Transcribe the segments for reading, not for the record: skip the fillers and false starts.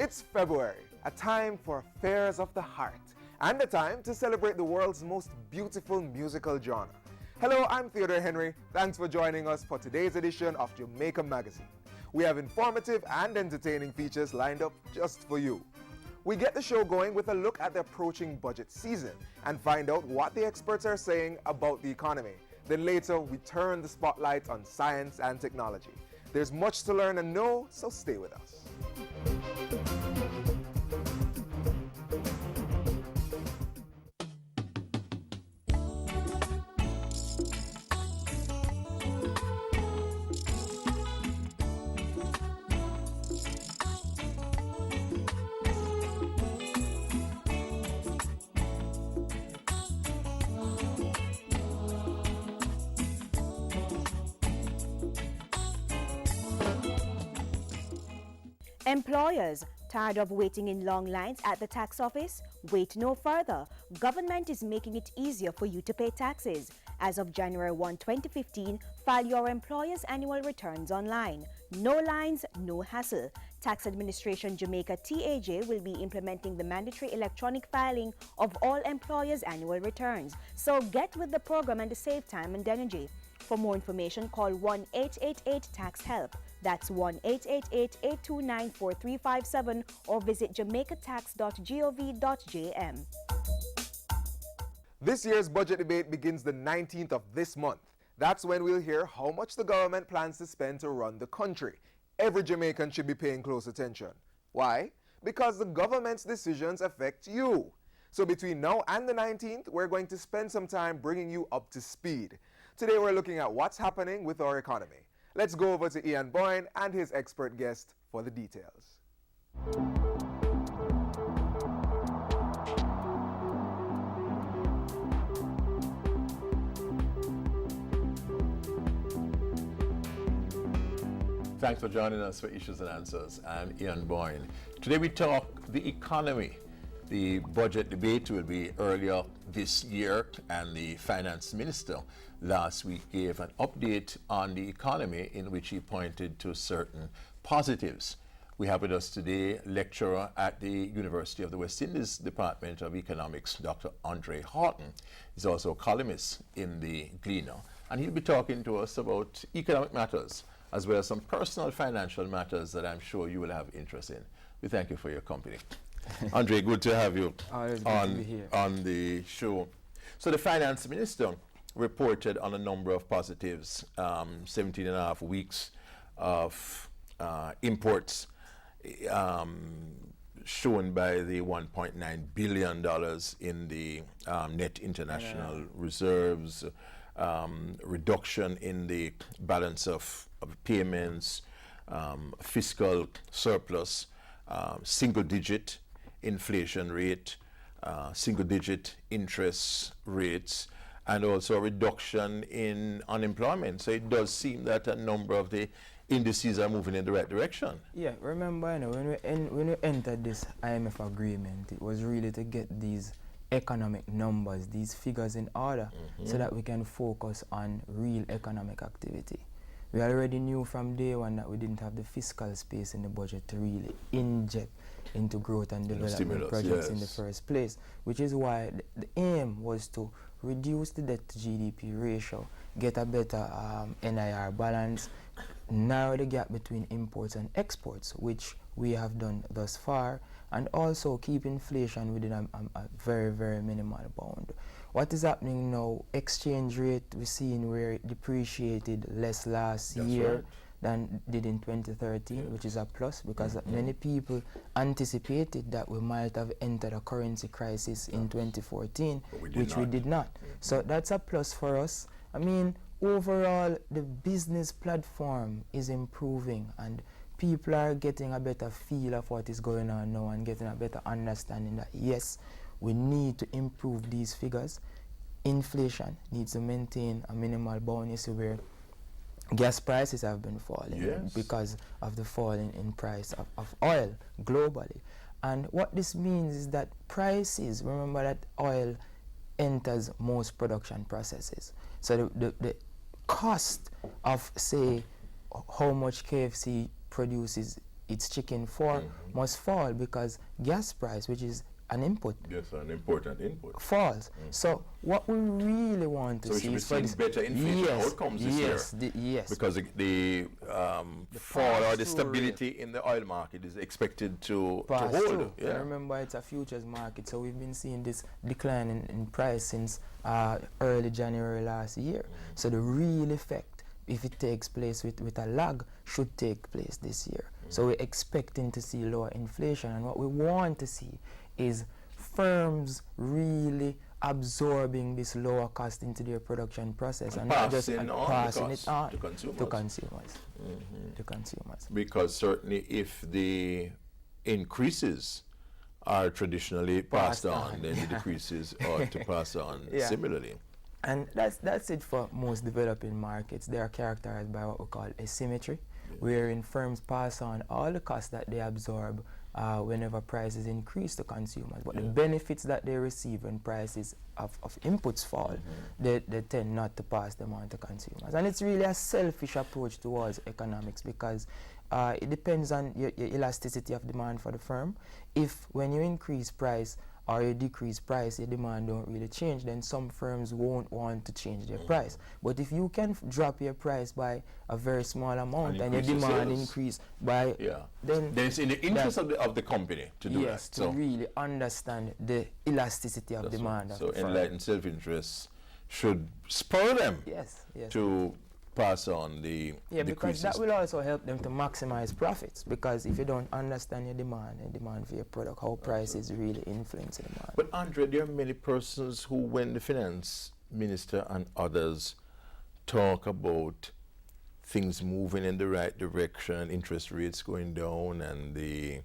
It's February, a time for affairs of the heart, and a time to celebrate the world's most beautiful musical genre. Hello, I'm Theodore Henry. Thanks for joining us for today's edition of Jamaica Magazine. We have informative and entertaining features lined up just for you. We get the show going with a look at the approaching budget season and find out what the experts are saying about the economy. Then later, we turn the spotlight on science and technology. There's much to learn and know, so stay with us. Employers, tired of waiting in long lines at the tax office? Wait no further. Government is making it easier for you to pay taxes. As of January 1, 2015, file your employer's annual returns online. No lines, no hassle. Tax Administration Jamaica TAJ will be implementing the mandatory electronic filing of all employers' annual returns. So get with the program and save time and energy. For more information, call 1-888-TAX-HELP. That's 1-888-829-4357 or visit jamaicatax.gov.jm. This year's budget debate begins the 19th of this month. That's when we'll hear how much the government plans to spend to run the country. Every Jamaican should be paying close attention. Why? Because the government's decisions affect you. So between now and the 19th, we're going to spend some time bringing you up to speed. Today we're looking at what's happening with our economy. Let's go over to Ian Boyne and his expert guest for the details. Thanks for joining us for Issues and Answers. I'm Ian Boyne. Today we talk the economy. The budget debate will be earlier this year, and the finance minister last week gave an update on the economy in which he pointed to certain positives. We have with us today lecturer at the University of the West Indies Department of Economics, Dr. Andre Horton. He's also a columnist in the Gleaner, and he'll be talking to us about economic matters as well as some personal financial matters that I'm sure you will have interest in. We thank you for your company. Andre, good to have you on the show. So the finance minister reported on a number of positives, 17 and a half weeks of imports shown by the $1.9 billion in the net international reserves, reduction in the balance of payments, fiscal surplus, single-digit inflation rate, single-digit interest rates, and also a reduction in unemployment. So it does seem that a number of the indices are moving in the right direction. Yeah, remember, when we entered this IMF agreement, it was really to get these economic numbers, these figures in order, so that we can focus on real economic activity. We already knew from day one that we didn't have the fiscal space in the budget to really inject into growth and development projects in the first place, which is why the aim was to reduce the debt to GDP ratio, get a better NIR balance, narrow the gap between imports and exports, which we have done thus far, and also keep inflation within a very, very minimal bound. What is happening now, exchange rate, we're seeing where it depreciated less last year than did in 2013, which is a plus, because many people anticipated that we might have entered a currency crisis in 2014, which we did not. So that's a plus for us. I mean, overall, the business platform is improving, and people are getting a better feel of what is going on now and getting a better understanding that, yes, we need to improve these figures. Inflation needs to maintain a minimal bound. You see where gas prices have been falling Yes. because of the fall in price of oil globally. And what this means is that prices, remember that oil enters most production processes. So the cost of, say, how much KFC produces its chicken for must fall because gas price, which is an input, Yes, an important input. falls. So what we really want to So we see should be is for seeing this better inflation outcomes this year. yes, Because the fall or the pass-through stability in the oil market is expected to pass hold. through. Yeah. And remember, it's a futures market, so we've been seeing this decline in price since early January last year. So the real effect, if it takes place with a lag, should take place this year. So we're expecting to see lower inflation, and what we want to see is firms really absorbing this lower cost into their production process and not just Passing on the passing cost it on to consumers. to consumers. Because certainly if the increases are traditionally passed on, then the decreases ought to pass on Yeah. similarly. And that's it for most developing markets. They are characterized by what we call asymmetry, wherein firms pass on all the costs that they absorb whenever prices increase to consumers. But the benefits that they receive when prices of inputs fall, they tend not to pass them on to consumers. And it's really a selfish approach towards economics because it depends on your elasticity of demand for the firm. If when you increase price or you decrease price, your demand don't really change, then some firms won't want to change their price. But if you can drop your price by a very small amount and your increase your demand sales. increase by, Then it's in the interest of the company to do yes, that. to really understand the elasticity of demand of So the firm. enlightened self-interest should spur them Yes, yes. to pass on the Yeah, because decreases. that will also help them to maximize profits. Because if you don't understand your demand for your product, how prices really influence the demand. But Andre, there are many persons who, when the finance minister and others talk about things moving in the right direction, interest rates going down, and the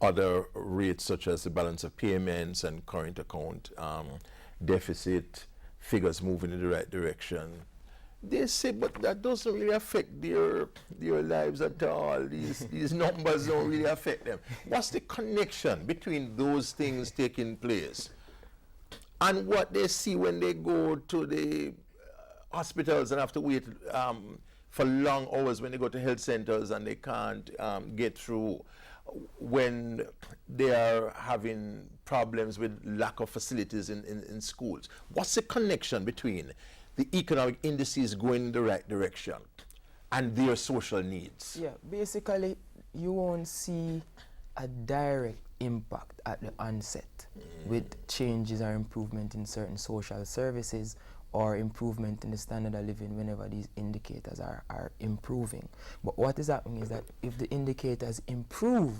other rates such as the balance of payments and current account deficit figures moving in the right direction, they say, but that doesn't really affect their lives at all. These numbers don't really affect them. What's the connection between those things taking place and what they see when they go to the hospitals and have to wait for long hours when they go to health centers and they can't get through, when they are having problems with lack of facilities in schools? What's the connection between the economic indices going in the right direction and their social needs? Yeah, basically, you won't see a direct impact at the onset with changes or improvement in certain social services or improvement in the standard of living whenever these indicators are improving. But what is happening is that if the indicators improve,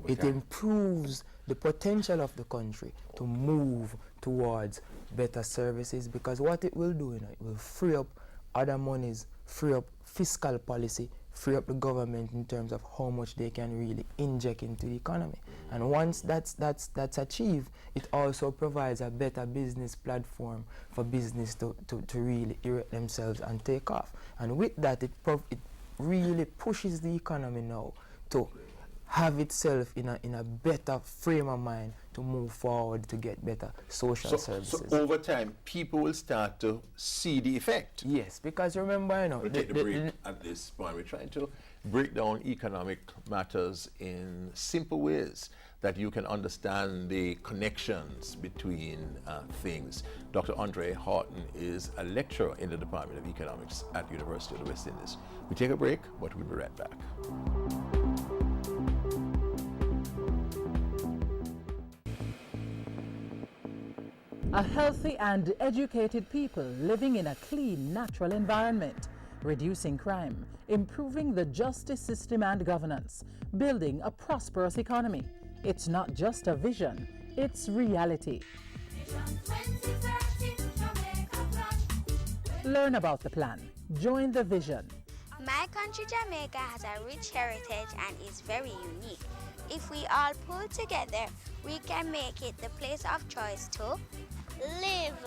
it improves the potential of the country to move towards better services, because what it will do, it will free up other monies, free up fiscal policy, free up the government in terms of how much they can really inject into the economy. And once that's achieved, it also provides a better business platform for business to really erect themselves and take off. And with that, it really pushes the economy now to have itself in a better frame of mind to move forward to get better social services. So over time, people will start to see the effect. Yes, because remember, We'll take the break at this point. We're trying to break down economic matters in simple ways that you can understand the connections between things. Dr. Andre Horton is a lecturer in the Department of Economics at University of the West Indies. We take a break, but we'll be right back. A healthy and educated people living in a clean, natural environment, reducing crime, improving the justice system and governance, building a prosperous economy. It's not just a vision, it's reality. Learn about the plan. Join the vision. My country, Jamaica, has a rich heritage and is very unique. If we all pull together, we can make it the place of choice to live,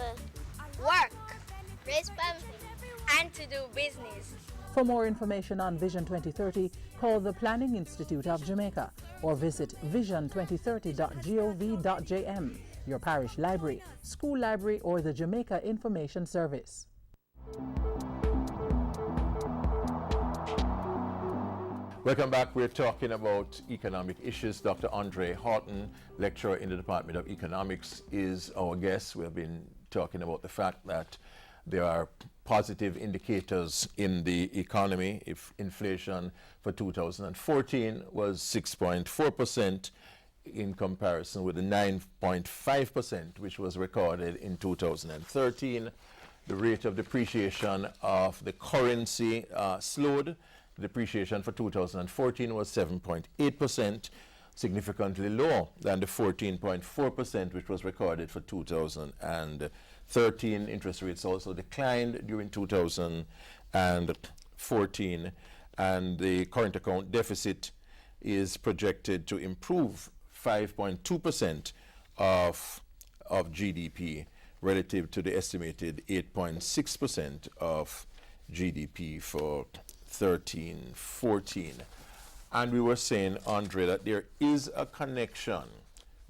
work, raise family, and to do business. For more information on Vision 2030, call the Planning Institute of Jamaica or visit vision2030.gov.jm, your parish library, school library, or the Jamaica Information Service. Welcome back. We're talking about economic issues. Dr. Andre Horton, lecturer in the Department of Economics, is our guest. We have been talking about the fact that there are positive indicators in the economy. If inflation for 2014 was 6.4% in comparison with the 9.5% which was recorded in 2013. The rate of depreciation of the currency slowed. Depreciation for 2014 was 7.8%, significantly lower than the 14.4% which was recorded for 2013. Interest rates also declined during 2014, and the current account deficit is projected to improve 5.2% of GDP relative to the estimated 8.6% of GDP for 13-14. And we were saying, Andre, that there is a connection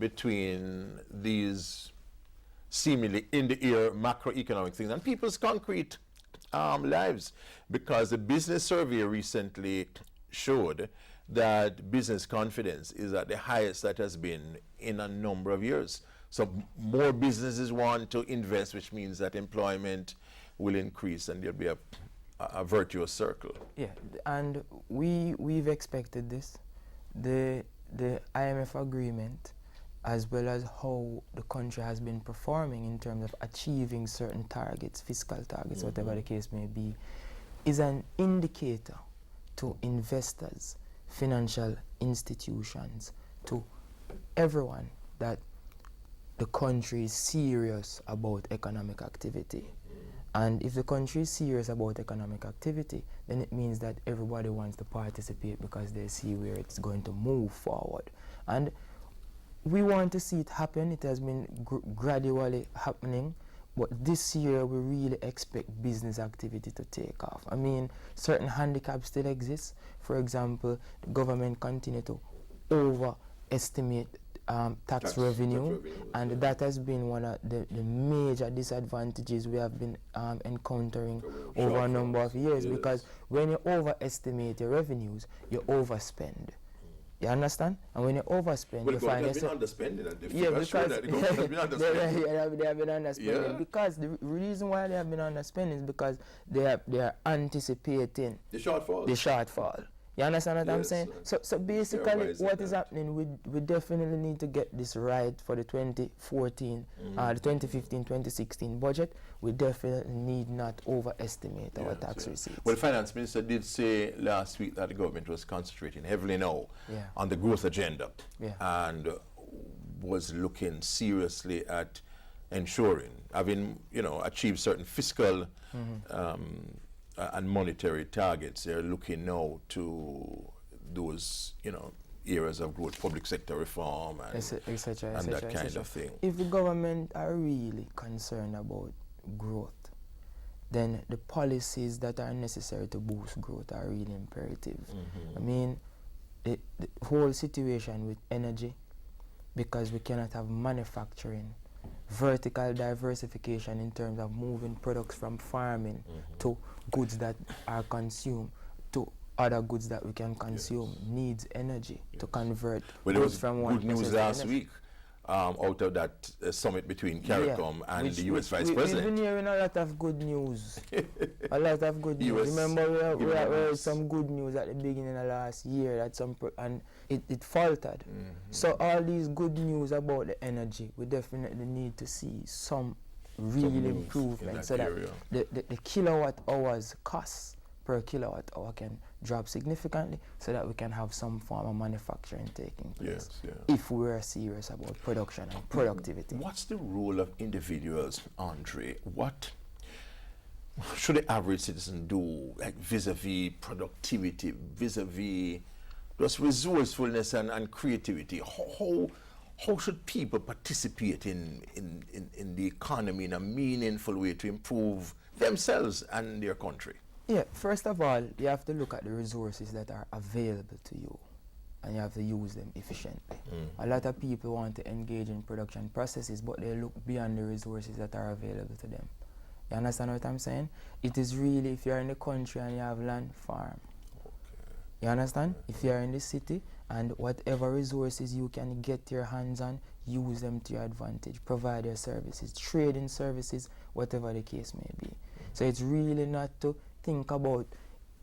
between these seemingly in the air macroeconomic things and people's concrete lives, because the business survey recently showed that business confidence is at the highest that has been in a number of years. So more businesses want to invest, which means that employment will increase and there'll be a virtuous circle. Yeah, and we've expected this. The IMF agreement, as well as how the country has been performing in terms of achieving certain targets, fiscal targets, whatever the case may be, is an indicator to investors, financial institutions, to everyone that the country is serious about economic activity. And if the country is serious about economic activity, then it means that everybody wants to participate because they see where it's going to move forward. And we want to see it happen. It has been gradually happening. But this year, we really expect business activity to take off. I mean, certain handicaps still exist. For example, the government continue to overestimate tax revenue, and that has been one of the major disadvantages we have been encountering over a number of years, because when you overestimate your revenues, you overspend. You understand? And when you overspend, you find yourself underspending. Yeah, because they have been underspending. Because the reason why they have been underspending is because they are anticipating the shortfall. You understand what I'm saying? So basically, what is happening, we definitely need to get this right for the 2014, the 2015, 2016 budget. We definitely need not overestimate our tax receipts. Well, the finance minister did say last week that the government was concentrating heavily now on the growth agenda and was looking seriously at ensuring, having achieved certain fiscal and monetary targets. They're looking now to those, areas of growth, public sector reform and that kind of thing. If the government are really concerned about growth, then the policies that are necessary to boost growth are really imperative. I mean, the whole situation with energy, because we cannot have manufacturing, vertical diversification in terms of moving products from farming to goods that are consumed to other goods that we can consume, needs energy to convert goods from one. Good news last week out of that summit between CARICOM and the U.S. Vice President. We've been hearing a lot of good news. A lot of good news. Remember, we heard some good news at the beginning of last year, and it faltered. So all these good news about the energy, we definitely need to see some real improvement, so that the kilowatt hours costs per kilowatt hour can drop significantly, so that we can have some form of manufacturing taking place if we're serious about production and productivity. What's the role of individuals, Andre? What should the average citizen do, like vis-a-vis productivity, vis-a-vis just resourcefulness and creativity? how should people participate in the economy in a meaningful way to improve themselves and their country? Yeah, first of all, you have to look at the resources that are available to you, and you have to use them efficiently. A lot of people want to engage in production processes, but they look beyond the resources that are available to them. You understand what I'm saying? It is really, if you're in the country and you have land, farm. You understand? If you're in the city and whatever resources you can get your hands on, use them to your advantage. Provide your services, trade in services, whatever the case may be. So it's really not to think about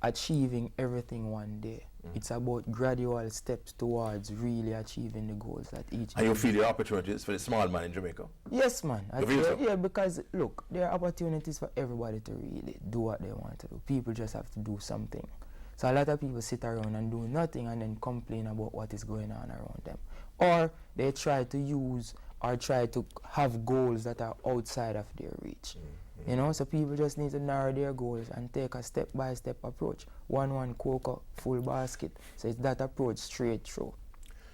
achieving everything one day. It's about gradual steps towards really achieving the goals that each. And you feel the opportunities for the small man in Jamaica? Yes, man. You feel so? Yeah, because look, there are opportunities for everybody to really do what they want to do. People just have to do something. So a lot of people sit around and do nothing and then complain about what is going on around them. Or they try to use or try to have goals that are outside of their reach. You know, so people just need to narrow their goals and take a step-by-step approach. One cocoa, full basket. So it's that approach straight through.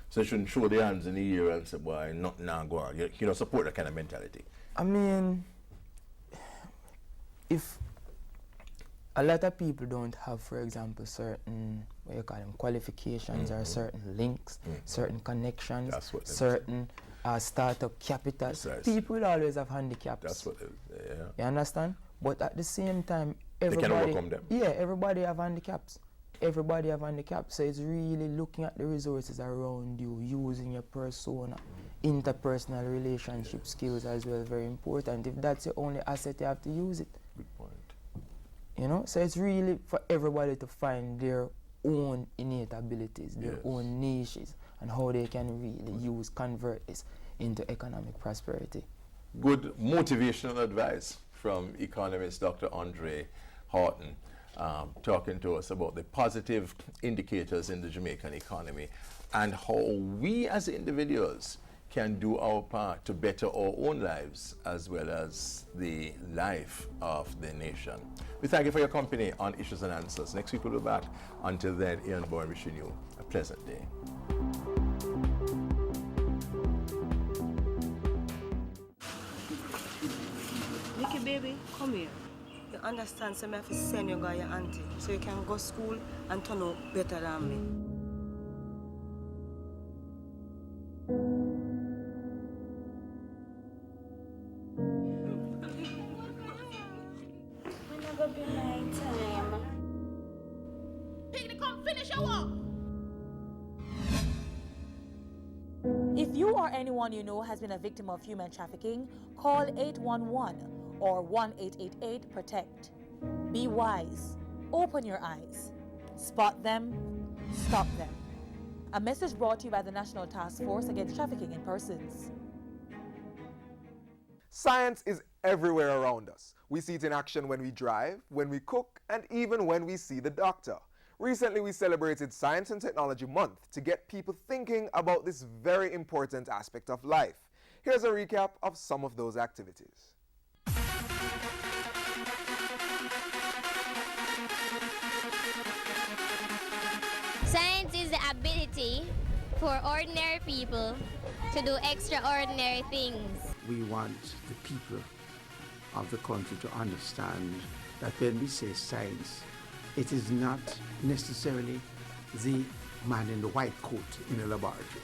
So you shouldn't show the hands in the air and say, boy, nothing now go on. You don't support that kind of mentality. I mean, if a lot of people don't have, for example, certain, what you call them, qualifications or certain links, certain connections, certain startup capital. Precisely. People will always have handicaps. That's what it is, yeah. You understand? But at the same time, They can everybody, overcome them. yeah, everybody have handicaps. Everybody have handicaps. So it's really looking at the resources around you, using your persona, interpersonal relationship skills as well, very important. If that's your only asset, you have to use it. Good point. You know, so it's really for everybody to find their own innate abilities, their own niches, and how they can really convert this into economic prosperity. Good motivational advice from economist Dr. Andre Horton, talking to us about the positive indicators in the Jamaican economy and how we as individuals can do our part to better our own lives as well as the life of the nation. We thank you for your company on Issues and Answers. Next week we'll be back. Until then, Ian Bourne wishing you a pleasant day. Nicky baby, come here. You understand, so I have to send you guy your auntie so you can go school and turn out better than me. When I go be night time. Picnic, come finish your work. If you or anyone you know has been a victim of human trafficking, call 811 or 1-888-PROTECT. Be wise. Open your eyes. Spot them. Stop them. A message brought to you by the National Task Force Against Trafficking in Persons. Science is everywhere around us. We see it in action when we drive, when we cook, and even when we see the doctor. Recently, we celebrated Science and Technology Month to get people thinking about this very important aspect of life. Here's a recap of some of those activities. Science is the ability for ordinary people to do extraordinary things. We want the people of the country to understand that when we say science, it is not necessarily the man in the white coat in a laboratory,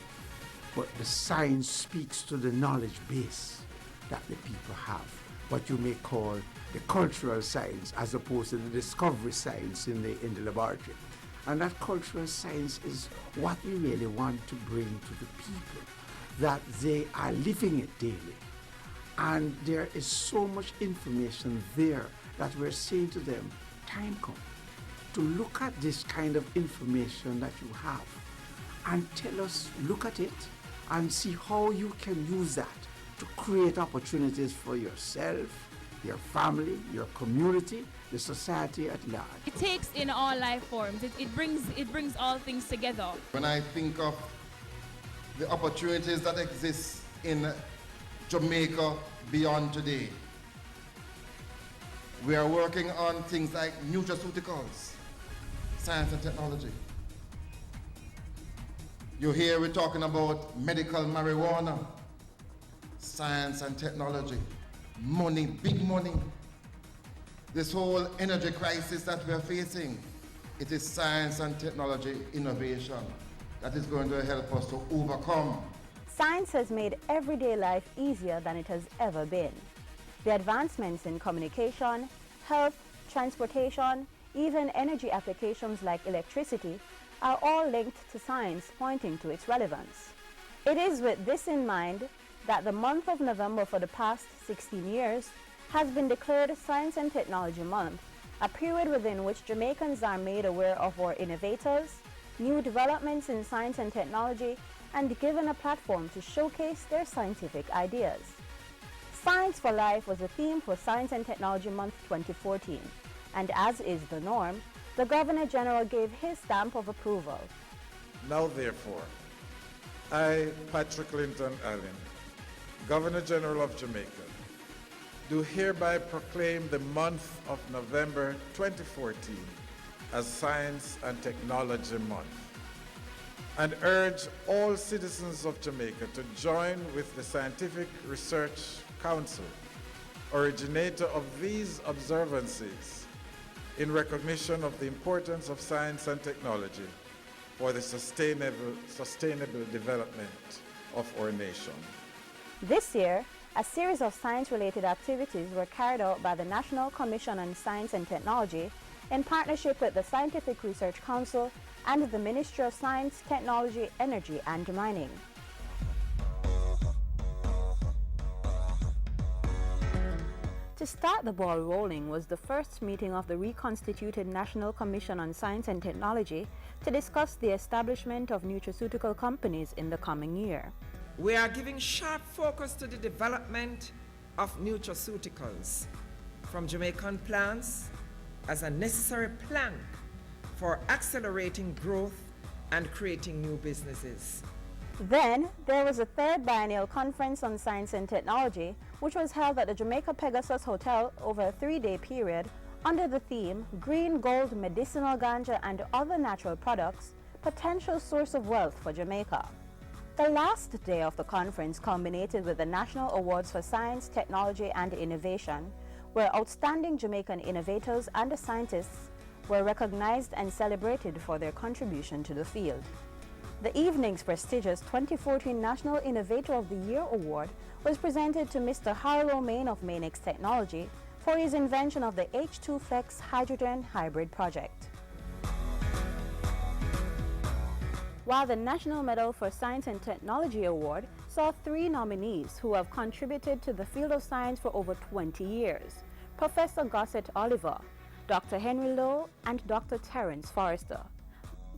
but the science speaks to the knowledge base that the people have, what you may call the cultural science as opposed to the discovery science in the laboratory. And that cultural science is what we really want to bring to the people, that they are living it daily. And there is so much information there that we're saying to them, time come to look at this kind of information that you have and tell us, look at it and see how you can use that to create opportunities for yourself, your family, your community, the society at large. It takes in all life forms. It brings all things together. When I think of the opportunities that exist in Jamaica beyond today, we are working on things like nutraceuticals, science and technology. You hear we're talking about medical marijuana, science and technology, money, big money. This whole energy crisis that we're facing, it is science and technology innovation that is going to help us to overcome. Science has made everyday life easier than it has ever been. The advancements in communication, health, transportation, even energy applications like electricity are all linked to science, pointing to its relevance. It is with this in mind that the month of November for the past 16 years has been declared Science and Technology Month, a period within which Jamaicans are made aware of our innovators, new developments in science and technology, and given a platform to showcase their scientific ideas. Science for Life was the theme for Science and Technology Month 2014, and as is the norm, the Governor General gave his stamp of approval. Now therefore, I, Patrick Linton Allen, Governor General of Jamaica, do hereby proclaim the month of November 2014 as Science and Technology Month, and urge all citizens of Jamaica to join with the Scientific Research Council, originator of these observances, in recognition of the importance of science and technology for the sustainable development of our nation. This year, a series of science-related activities were carried out by the National Commission on Science and Technology in partnership with the Scientific Research Council and the Ministry of Science, Technology, Energy and Mining. To start the ball rolling was the first meeting of the reconstituted National Commission on Science and Technology to discuss the establishment of nutraceutical companies in the coming year. We are giving sharp focus to the development of nutraceuticals from Jamaican plants as a necessary plan for accelerating growth and creating new businesses. Then, there was a third biennial conference on science and technology, which was held at the Jamaica Pegasus Hotel over a 3-day period under the theme Green Gold Medicinal Ganja and Other Natural Products, Potential Source of Wealth for Jamaica. The last day of the conference culminated with the National Awards for Science, Technology and Innovation, where outstanding Jamaican innovators and scientists were recognized and celebrated for their contribution to the field. The evening's prestigious 2014 National Innovator of the Year Award was presented to Mr. Harlow Main of Mainex Technology for his invention of the H2 Flex hydrogen hybrid project. While the National Medal for Science and Technology Award saw 3 nominees who have contributed to the field of science for over 20 years, Professor Gossett Oliver, Dr. Henry Lowe, and Dr. Terence Forrester.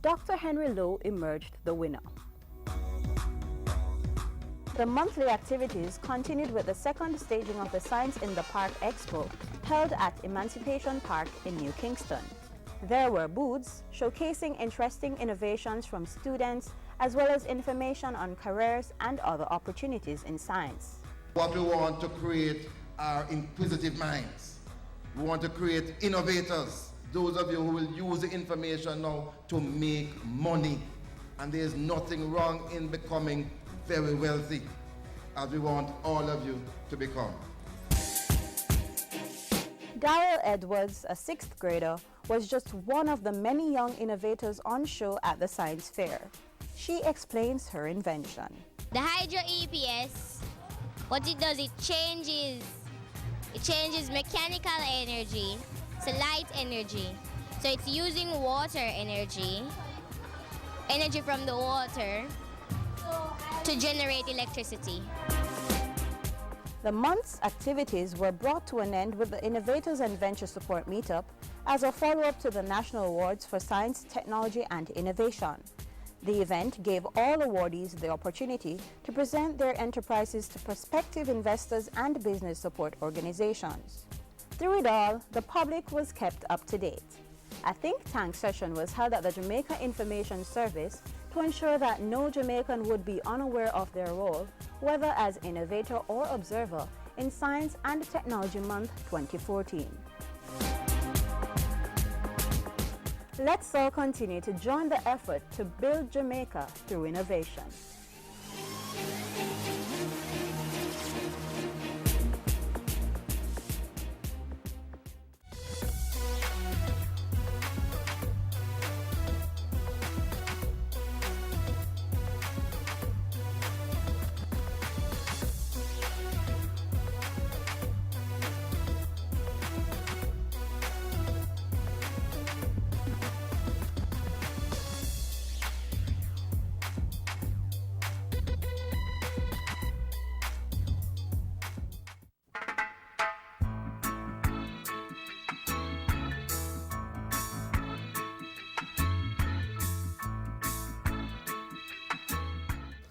Dr. Henry Lowe emerged the winner. The monthly activities continued with the second staging of the Science in the Park Expo, held at Emancipation Park in New Kingston. There were booths showcasing interesting innovations from students, as well as information on careers and other opportunities in science. What we want to create are inquisitive minds. We want to create innovators, those of you who will use the information now to make money. And there's nothing wrong in becoming very wealthy, as we want all of you to become. Daryl Edwards, a 6th grader, was just one of the many young innovators on show at the science fair. She explains her invention. The Hydro EPS, what it does, it changes mechanical energy to light energy. So it's using water energy from the water to generate electricity. The month's activities were brought to an end with the Innovators and Venture Support Meetup as a follow-up to the National Awards for Science, Technology and Innovation. The event gave all awardees the opportunity to present their enterprises to prospective investors and business support organizations. Through it all, the public was kept up to date. A think tank session was held at the Jamaica Information Service to ensure that no Jamaican would be unaware of their role, whether as innovator or observer, in Science and Technology Month 2014. Let's all continue to join the effort to build Jamaica through innovation.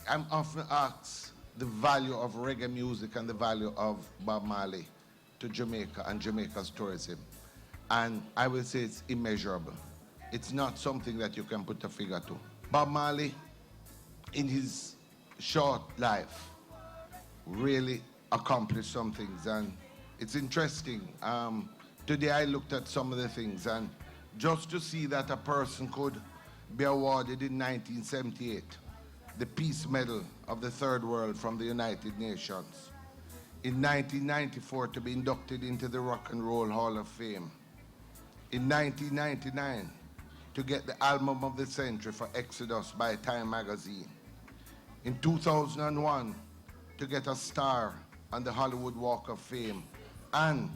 I'm often asked the value of reggae music and the value of Bob Marley to Jamaica and Jamaica's tourism. And I will say it's immeasurable. It's not something that you can put a figure to. Bob Marley, in his short life, really accomplished some things. And it's interesting. Today I looked at some of the things, and just to see that a person could be awarded in 1978 the Peace Medal of the Third World from the United Nations. In 1994, to be inducted into the Rock and Roll Hall of Fame. In 1999, to get the Album of the Century for Exodus by Time magazine. In 2001, to get a star on the Hollywood Walk of Fame and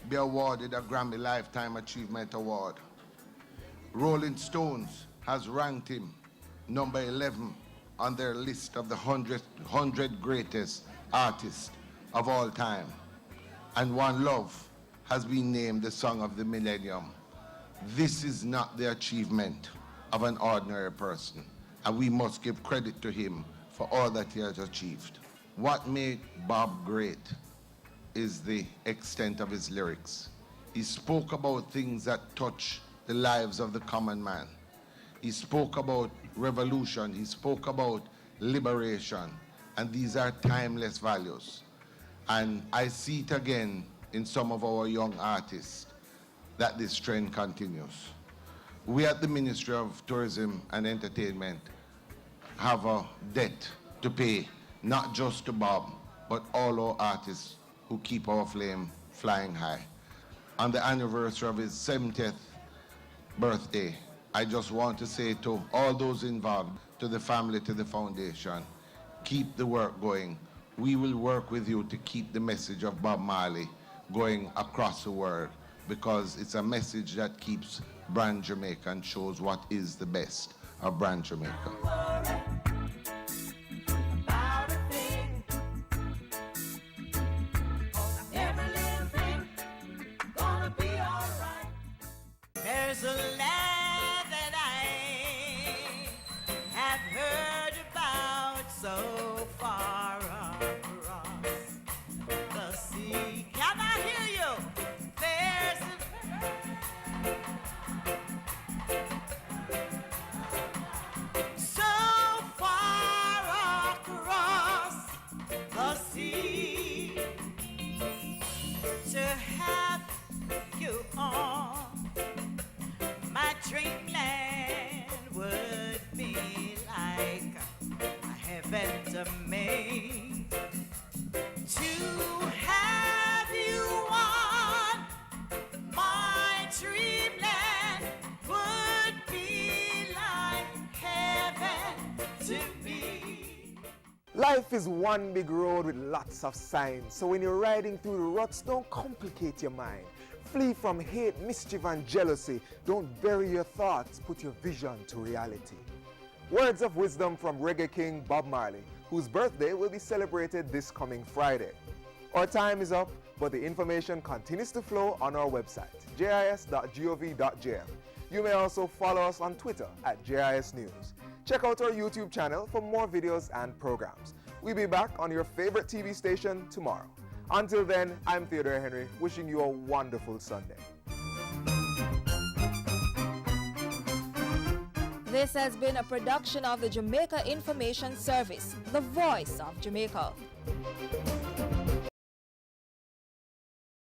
be awarded a Grammy Lifetime Achievement Award. Rolling Stones has ranked him number 11 on their list of the 100 greatest artists of all time. And One Love has been named the Song of the Millennium. This is not the achievement of an ordinary person, and we must give credit to him for all that he has achieved. What made Bob great is the extent of his lyrics. He spoke about things that touch the lives of the common man. He spoke about revolution, he spoke about liberation, and these are timeless values. And I see it again in some of our young artists that this trend continues. We at the Ministry of Tourism and Entertainment have a debt to pay, not just to Bob, but all our artists who keep our flame flying high. On the anniversary of his 70th birthday, I just want to say to all those involved, to the family, to the foundation, keep the work going. We will work with you to keep the message of Bob Marley going across the world, because it's a message that keeps brand Jamaica and shows what is the best of brand Jamaica. There's a land that I have heard about so far across the sea. Can I hear you? There's so far across the sea to have you on my dreamland would be like a heaven to me. To have you on my dreamland would be like heaven to me. Life is one big road with lots of signs, so when you're riding through the ruts, don't complicate your mind. Flee from hate, mischief, and jealousy. Don't bury your thoughts. Put your vision to reality. Words of wisdom from Reggae King Bob Marley, whose birthday will be celebrated this coming Friday. Our time is up, but the information continues to flow on our website, jis.gov.jm. You may also follow us on Twitter at JIS News. Check out our YouTube channel for more videos and programs. We'll be back on your favorite TV station tomorrow. Until then, I'm Theodore Henry, wishing you a wonderful Sunday. This has been a production of the Jamaica Information Service, the voice of Jamaica.